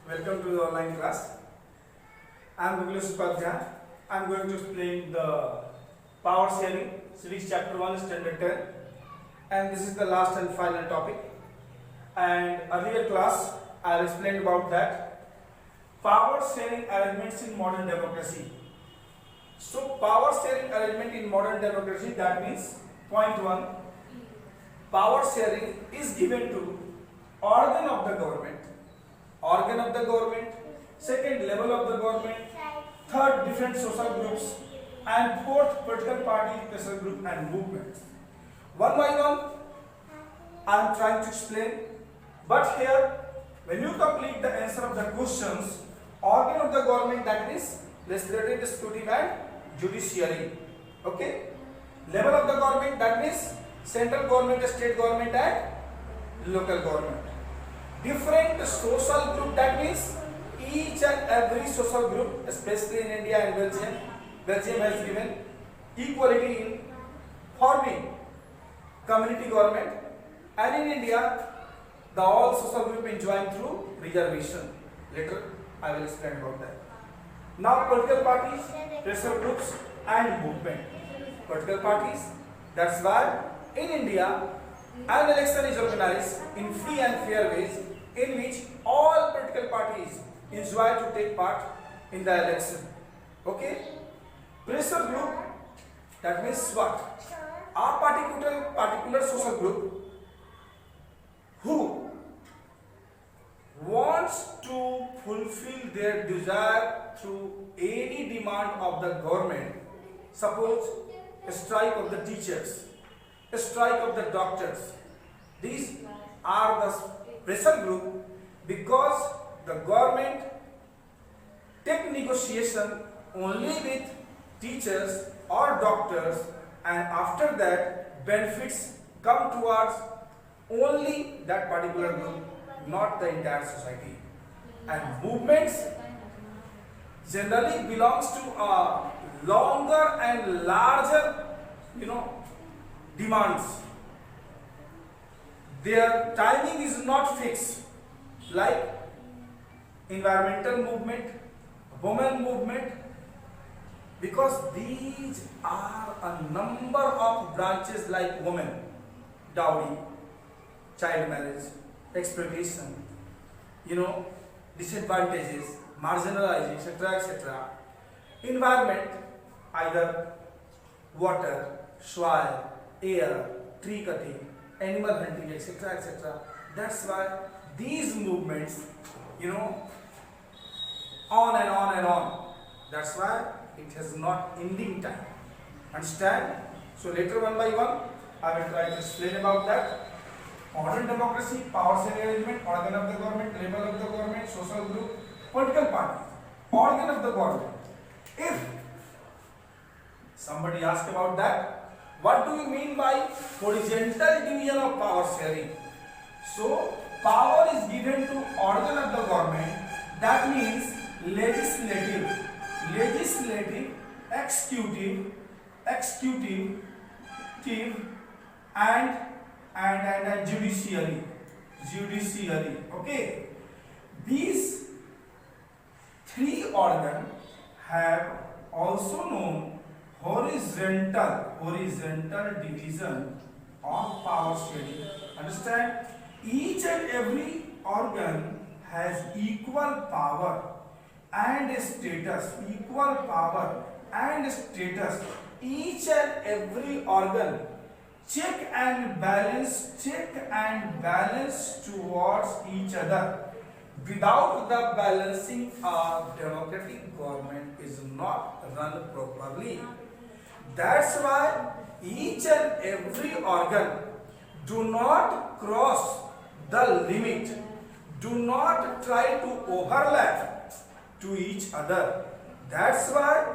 Welcome to the online class. I am Guglesh Upadhyay. I am going to explain the power sharing, civics chapter 1 standard 10, and this is the last and final topic. And earlier class I explained about that power sharing arrangements in modern democracy. So power sharing arrangement in modern democracy, that means point 1, power sharing is given to organ of the government, second level of the government, third different social groups, and fourth political party, pressure group and movements. One by one I am trying to explain, but here when you complete the answer of the questions, organ of the government, that is legislative, executive and judiciary. Okay, level of the government, that means central government, state government and local government. Different social group, that means each and every social group, especially in India and Belgium has given equality in forming community government, and in India the all social group enjoying through reservation. Later I will explain about that. Now political parties, pressure groups and movement. Political parties, that's why in India an election is organized in free and fair ways, in which all political parties enjoy to take part in the election. Okay? Pressure group, that means what? A particular social group who wants to fulfill their desire through any demand of the government. Suppose a strike of the teachers, a strike of the doctors. These are the pressure group, because the government take negotiation only with teachers or doctors, and after that benefits come towards only that particular group, not the entire society. And movements generally belongs to a longer and larger, demands. Their timing is not fixed, like environmental movement, women movement, because these are a number of branches like women, dowry, child marriage, exploitation, disadvantages, marginalizing, etc. Environment, either water, soil, air, tree cutting, animal hunting, etc. That's why these movements, on and on and on. That's why it has not ending time. Understand? So later one by one I will try to explain about that. Modern democracy, power sharing arrangement, organ of the government, level of the government, social group, political party, organ of the government. If somebody asks about that, what do you mean by horizontal division of power sharing? So power is given to organ of the government, that means legislative, executive, and judiciary. Okay, these three organs have also known horizontal division of power sharing. Understand? Each and every organ has equal power and status. Each and every organ check and balance towards each other. Without the balancing, a democratic government is not run properly. That's why each and every organ do not cross the limit, do not try to overlap to each other. That's why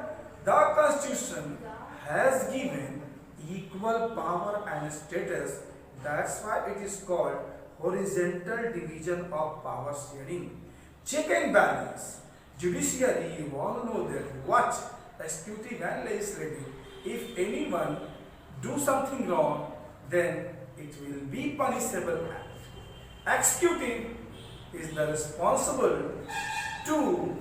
the Constitution has given equal power and status. That's why it is called horizontal division of power sharing. Check and balance. Judiciary, you all know that. Watch, executive and legislative. If anyone do something wrong, then it will be punishable act. Executive is the responsible to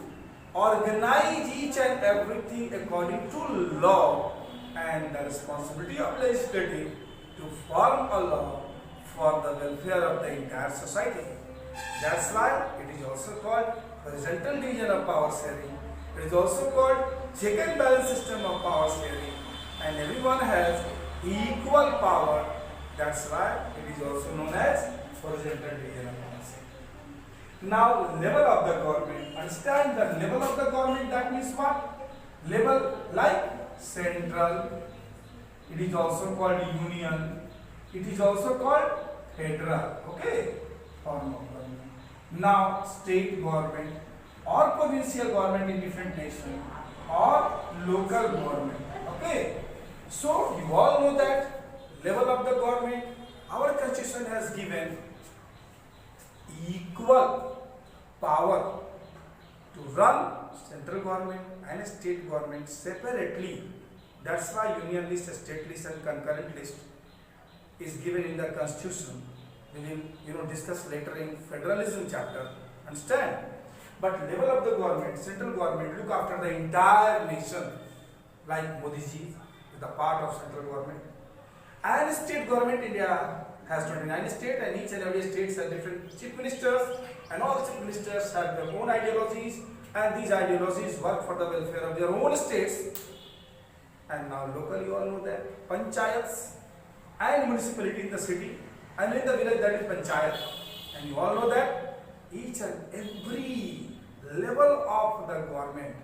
organize each and everything according to law, and the responsibility of legislative to form a law for the welfare of the entire society. That's why it is also called horizontal division of power sharing. It is also called check and balance system of power sharing, and everyone has equal power. That's why it is also known as horizontal division of power sharing. Now, level of the government. Understand the level of the government, that means what? Level like central, it is also called union, it is also called federal, okay, form of government. Now, state government or provincial government in different nations or local government, okay. So, you all know that level of the government, our constitution has given equal power to run central government and state government separately. That's why union list, state list and concurrent list is given in the constitution. We will discuss later in federalism chapter. Understand? But level of the government, central government look after the entire nation, like Modi ji is the part of central government. And state government, India has 29 states, and each and every state has different chief ministers, and all chief ministers have their own ideologies, and these ideologies work for the welfare of their own states. And now locally you all know that panchayats and municipality in the city and in the village, that is panchayat. And you all know that each and every level of the government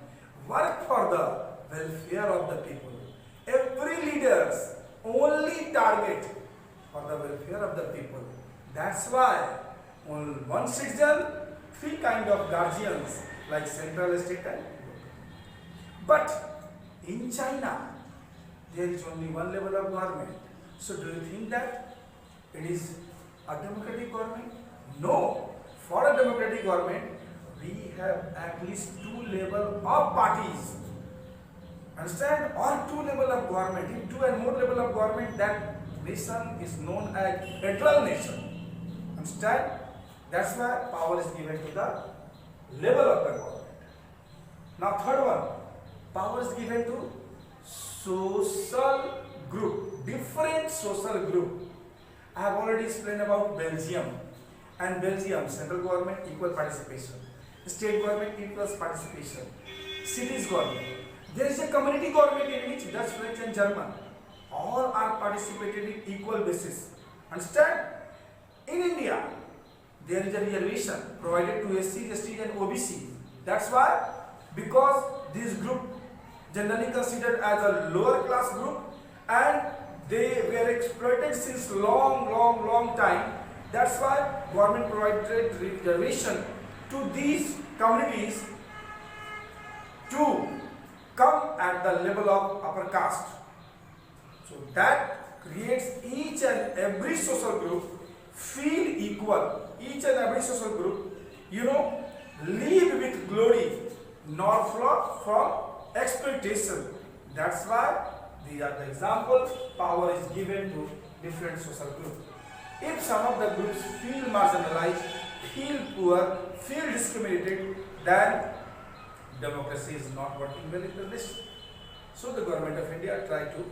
work for the welfare of the people. Every leaders only target for the welfare of the people. That's why only one citizen, three kind of guardians like central, state and local. But in China, there is only one level of government. So do you think that it is a democratic government? No. For a democratic government, we have at least two levels of parties. Understand? Or two levels of government. In two and more level of government, that nation is known as federal nation. Understand? That's why power is given to the level of the government. Now third one, power is given to social group, different social group. I have already explained about Belgium. And Belgium, central government, equal participation. State government, equal participation. Cities government. There is a community government in which Dutch, French and German all are participated in equal basis. Understand? In India, there is a reservation provided to SC, ST and OBC. That's why, because this group generally considered as a lower class group and they were exploited since long time. That's why government provided reservation to these communities to come at the level of upper caste. So that creates each and every social group feel equal. Each and every social group, live with glory, not from exploitation. That's why these are the examples. Power is given to different social groups. If some of the groups feel marginalized, feel poor, feel discriminated, then democracy is not working well in the nation. So the government of India tried to,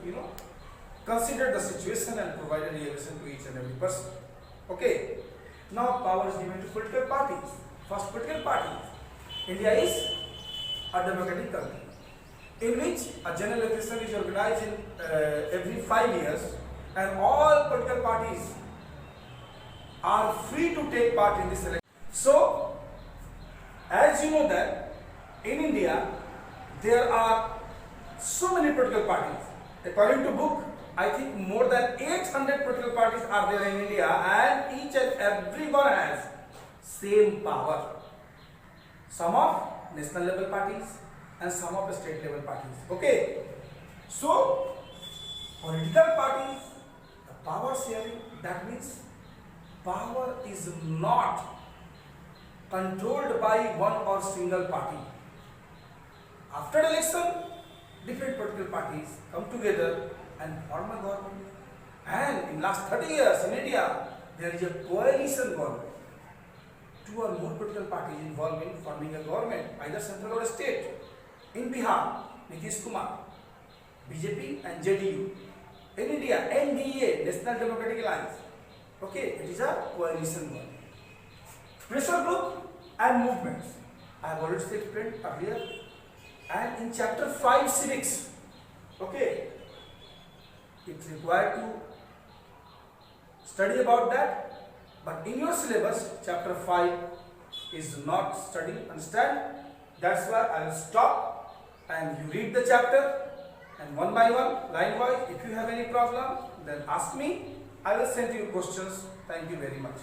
consider the situation and provide a reaction to each and every person. Okay. Now power is given to political parties. First, political parties. India is a democratic country in which a general election is organized in every 5 years, and all political parties are free to take part in this election. So, as you know that in India there are so many political parties. According to book, I think more than 800 political parties are there in India, and each and every one has same power. Some of national level parties and some of the state level parties. Okay. So, political parties, the power sharing, that means power is not controlled by one or single party. After election, different political parties come together and form a government. And in last 30 years in India, there is a coalition government. two or more political parties involved in forming a government, either central or state. In Bihar, Nitish Kumar, BJP and JDU. In India, NDA, National Democratic Alliance. Okay, it is a coalition one. Pressure group and movements. I have already explained earlier. And in chapter 5 civics, okay, it's required to study about that, but in your syllabus, chapter 5 is not study, understand? That's why I will stop and you read the chapter and one by one, line wise. If you have any problem, then ask me. I will send you questions. Thank you very much.